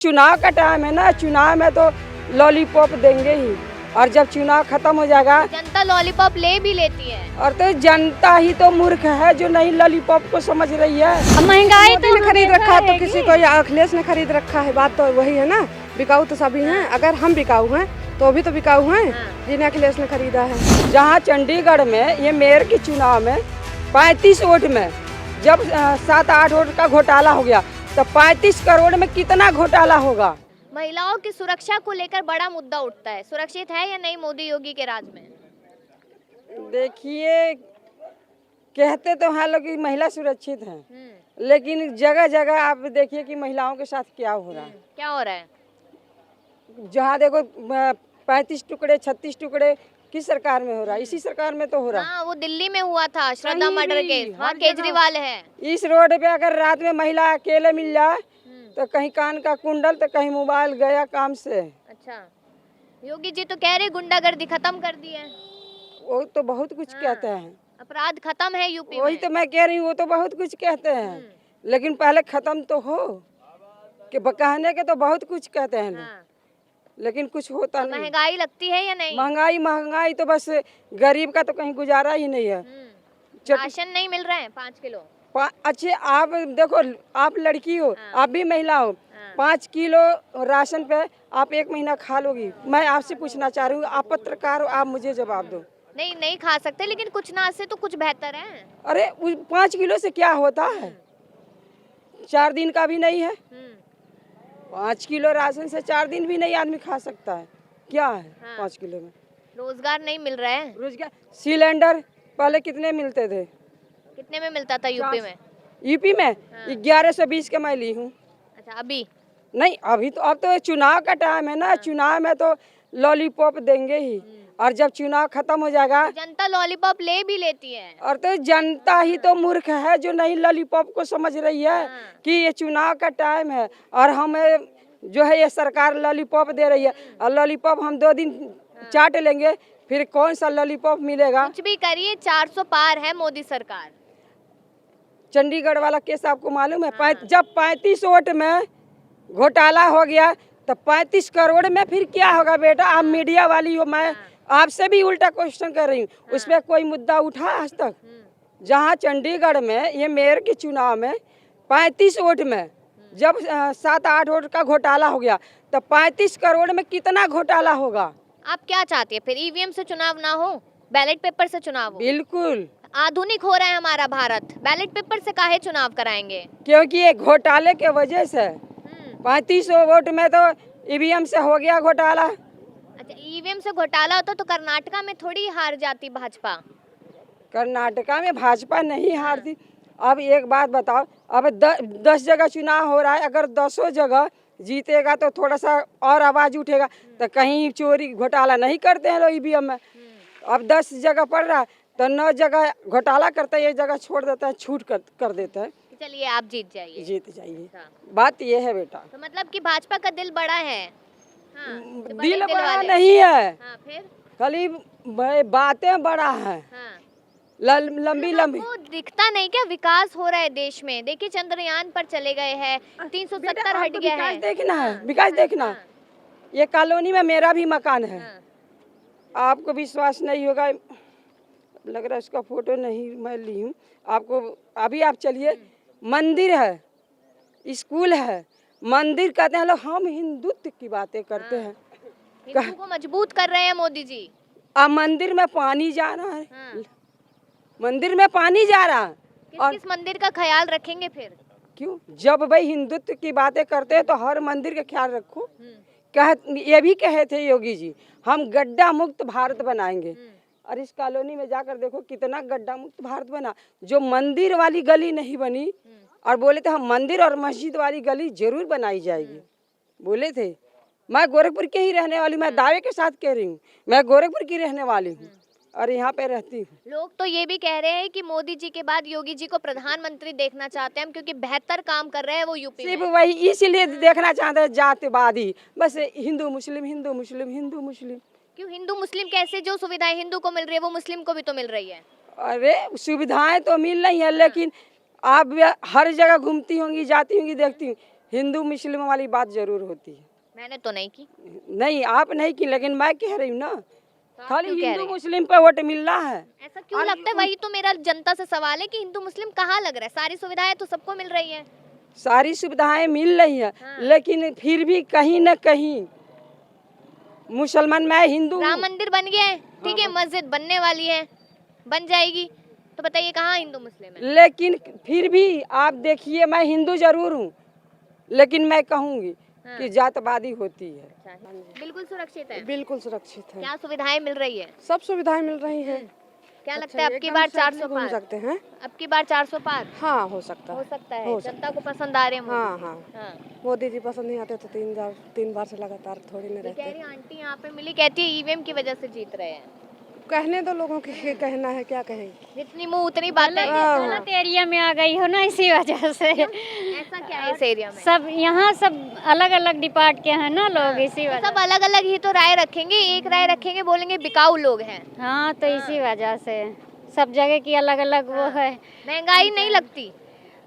चुनाव का टाइम है ना, चुनाव में तो लॉलीपॉप देंगे ही। और जब चुनाव खत्म हो जाएगा जनता लॉलीपॉप ले भी लेती है। और तो जनता ही तो मूर्ख है जो नहीं लॉलीपॉप को समझ रही है। महंगाई मोदी ने खरीद रखा है तो किसी को, या अखिलेश ने खरीद रखा है। बात तो वही है ना, बिकाऊ तो सभी हैं। अगर हम बिकाऊ हैं तो भी तो बिकाऊ हैं जिन्हें अखिलेश ने खरीदा है। जहाँ चंडीगढ़ में ये मेयर के चुनाव में 35 वोट में जब 7-8 वोट का घोटाला हो गया तो 35 करोड़ में कितना घोटाला होगा। महिलाओं की सुरक्षा को लेकर बड़ा मुद्दा उठता है, सुरक्षित है या नहीं मोदी योगी के राज में? देखिए, कहते तो हैं लोग कि महिला सुरक्षित है, लेकिन जगह जगह आप देखिए कि महिलाओं के साथ क्या हो रहा है। क्या हो रहा है? जहाँ देखो 35 टुकड़े 36 टुकड़े किस सरकार में हो रहा है? इसी सरकार में तो हो रहा है। हाँ, वो दिल्ली में हुआ था श्रद्धा कहीं मर्डर भी, केस, वहाँ हर जगह। केजरीवाल है। इस रोड पे अगर रात में महिला अकेले मिल जाए तो कहीं कान का कुंडल तो कहीं मोबाइल गया काम से। अच्छा, योगी जी तो कह रहे गुंडागर्दी खत्म कर दी है, वो तो बहुत कुछ कहते हैं। अपराध खत्म है यूपी वही में। तो मैं कह रही हूँ, वो तो बहुत कुछ कहते हैं, लेकिन पहले खत्म तो हो। कि कहने के तो बहुत कुछ कहते हैं लोग, हाँ। लेकिन कुछ होता नहीं। महंगाई लगती है या नहीं? महंगाई तो बस गरीब का तो कहीं गुजारा ही नहीं है। राशन नहीं मिल रहा है 5 किलो। अच्छे आप देखो, आप लड़की हो, आप भी महिला हो, 5 किलो राशन पे आप 1 महीना खा लोगी। मैं आपसे पूछना चाह रही हूँ, आप पत्रकार हो, आप मुझे जवाब दो। नहीं खा सकते, लेकिन कुछ ना से तो कुछ बेहतर है। अरे 5 किलो से क्या होता है? 4 दिन का भी नहीं है। 5 किलो राशन से 4 दिन भी नहीं आदमी खा सकता है। क्या है 5 किलो में? रोजगार नहीं मिल रहा है। रोजगार सिलेंडर पहले कितने मिलते थे? कितने में मिलता था यूपी में? यूपी में 1120 के मैं ली हूँ। अच्छा, अभी नहीं, अभी तो अब तो चुनाव का टाइम है ना, चुनाव में तो लॉलीपॉप देंगे ही। और जब चुनाव खत्म हो जाएगा जनता लॉलीपॉप ले भी लेती है। और तो जनता ही तो मूर्ख है जो नहीं लॉलीपॉप को समझ रही है कि ये चुनाव का टाइम है और हमें जो है ये सरकार लॉलीपॉप दे रही है। और लॉलीपॉप हम 2 दिन चाट लेंगे, फिर कौन सा लॉलीपॉप मिलेगा? कुछ भी करिए, 400 पार है मोदी सरकार। चंडीगढ़ वाला केस आपको मालूम है? जब 35 वोट में घोटाला हो गया तो 35 करोड़ में फिर क्या होगा बेटा? आप मीडिया वाली हो, मैं आपसे भी उल्टा क्वेश्चन कर रही हूँ। उस पर कोई मुद्दा उठा आज तक? जहाँ चंडीगढ़ में ये मेयर के चुनाव में 35 वोट में जब 7-8 वोट का घोटाला हो गया तो 35 करोड़ में कितना घोटाला होगा? आप क्या चाहती है फिर? ईवीएम से चुनाव ना हो, बैलेट पेपर से चुनाव हो? बिल्कुल। आधुनिक हो रहा है हमारा भारत, बैलेट पेपर से काहे चुनाव कराएंगे? क्योंकि ये घोटाले के वजह से 35 वोट में तो ईवीएम से हो गया घोटाला। अच्छा, ईवीएम से घोटाला होता तो कर्नाटका में थोड़ी हार जाती भाजपा। कर्नाटका में भाजपा नहीं हारती। अब एक बात बताओ, अब 10 जगह चुनाव हो रहा है, अगर 10 जगह जीतेगा तो थोड़ा सा और आवाज उठेगा। तो कहीं चोरी घोटाला नहीं करते हैं लोग ईवीएम में। अब 10 जगह पड़ रहा है तो 9 जगह घोटाला करते हैं, 1 जगह छोड़ देता है, छूट कर देता है। चलिए, आप जीत जाइए। जीत जाइए, बात ये है बेटा। तो मतलब कि भाजपा का दिल बड़ा है। हाँ, तो बड़े दिल बड़ा वाले। नहीं है, हाँ, फिर खाली बातें बड़ा है। हाँ। लंबी वो दिखता नहीं क्या विकास हो रहा है देश में? देखिए, चंद्रयान पर चले गए हैं, 370 हट गया है। विकास देखना है, विकास देखना। ये कॉलोनी में मेरा भी मकान है। आपको विश्वास नहीं होगा, लग रहा है उसका फोटो नहीं मैं ली हूँ आपको। अभी आप चलिए, मंदिर है, स्कूल है, मंदिर कहते हैं लोग, हम हिंदुत्व की बातें करते हैं। हिंदू को मजबूत कर रहे हैं मोदी जी। अब मंदिर में पानी जा रहा है, मंदिर में पानी जा रहा है। किस मंदिर का ख्याल रखेंगे फिर? क्यों? जब भाई हिंदुत्व की बातें करते हैं तो हर मंदिर का ख्याल रखो। ये भी कहे थे योगी जी, हम गड्ढा मुक्त भारत बनाएंगे। और इस कॉलोनी में जाकर देखो कितना गड्ढा मुक्त भारत बना। जो मंदिर वाली गली नहीं बनी, और बोले थे हम मंदिर और मस्जिद वाली गली जरूर बनाई जाएगी, बोले थे। मैं गोरखपुर के ही रहने वाली, मैं दावे के साथ कह रही हूँ, मैं गोरखपुर की रहने वाली हूँ और यहाँ पे रहती हूँ। लोग तो ये भी कह रहे हैं कि मोदी जी के बाद योगी जी को प्रधानमंत्री देखना चाहते हैं, क्योंकि बेहतर काम कर रहे हैं वो यूपी में। सिर्फ वही इसीलिए देखना चाहते हैं, जातिवादी, बस हिंदू मुस्लिम हिंदू मुस्लिम हिंदू मुस्लिम। क्यों हिंदू मुस्लिम कैसे? जो सुविधाएं हिंदू को मिल रही है वो मुस्लिम को भी तो मिल रही है। अरे सुविधाएं तो मिल रही है, लेकिन आप हर जगह घूमती होंगी, जाती होंगी, देखती हूँ हिंदू मुस्लिम वाली बात जरूर होती है। मैंने तो नहीं की। नहीं आप नहीं की, लेकिन मैं कह रही हूँ ना, खाली क्यों कह हिंदू रही हैं? मुस्लिम पे वोट मिल रहा है। ऐसा क्यों लगता है? वही तो मेरा जनता से सवाल है कि हिंदू मुस्लिम कहाँ लग रहा है? सारी सुविधाएं तो सबको मिल रही हैं। सारी सुविधाएं मिल रही है, हाँ। लेकिन फिर भी कहीं न कहीं मुसलमान, मैं हिंदू हूँ। राम मंदिर बन गया है, ठीक है, मस्जिद बनने वाली है, बन जाएगी, तो बताइए कहाँ हिंदू मुस्लिम है? लेकिन फिर भी आप देखिए, मैं हिंदू जरूर हूँ, लेकिन मैं कहूँगी हाँ। कि जातवादी होती है। बिल्कुल सुरक्षित है। बिल्कुल सुरक्षित है, क्या सुविधाएं मिल रही है? सब सुविधाएं मिल रही हैं। क्या लगता अच्छा, है अब की एकदम बार से 400 घूम पार? सकते हैं। अब की बार 400 पार हाँ हो सकता हो है। सकता है। हो सकता जनता को पसंद आ रहे हैं हाँ मोदी। हाँ, हाँ। मोदी जी पसंद नहीं आते तो 3 बार से लगातार थोड़ी नहीं ये कह रहते। रही आंटी यहाँ पे मिली, कहती है ईवीएम की वजह से जीत रहे हैं। कहने दो लोगों के कहना है, क्या कहें। जितनी मुंह उतनी बातें। गलत एरिया में आ गई हो ना, इसी वजह से। ऐसा क्या है इस एरिया में? सब यहाँ सब अलग अलग डिपार्ट के हैं ना लोग, इसी तो वजह। सब अलग अलग ही तो राय रखेंगे, एक राय रखेंगे, बोलेंगे बिकाऊ लोग हैं। हाँ तो इसी वजह से सब जगह की अलग अलग वो है। महंगाई नहीं लगती।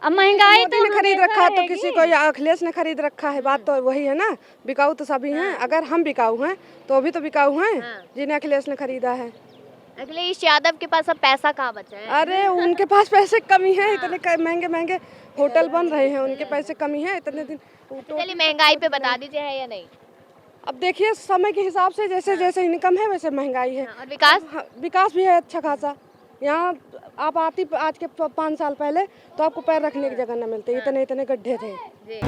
अब महंगाई मोदी तो ने खरीद हमेशा रखा है तो रहेगी। किसी को, या अखिलेश ने खरीद रखा है, बात तो वही है ना। बिकाऊ तो सभी हैं, अगर हम बिकाऊ हैं तो भी तो बिकाऊ हैं हाँ। जिन्हें अखिलेश ने खरीदा है। अखिलेश यादव के पास अब पैसा कहाँ बचा है? अरे उनके पास पैसे कमी है, इतने महंगे महंगे होटल बन रहे हैं, उनके पैसे कमी है इतने दिन। तो चलिए महंगाई पे बता दीजिए, है या नहीं? अब देखिए समय के हिसाब से जैसे जैसे इनकम है वैसे महंगाई है। और विकास? हाँ, विकास भी है अच्छा खासा। यहाँ आप आती आज के 5 साल पहले तो आपको पैर रखने की जगह न मिलती, इतने इतने गड्ढे थे। जी।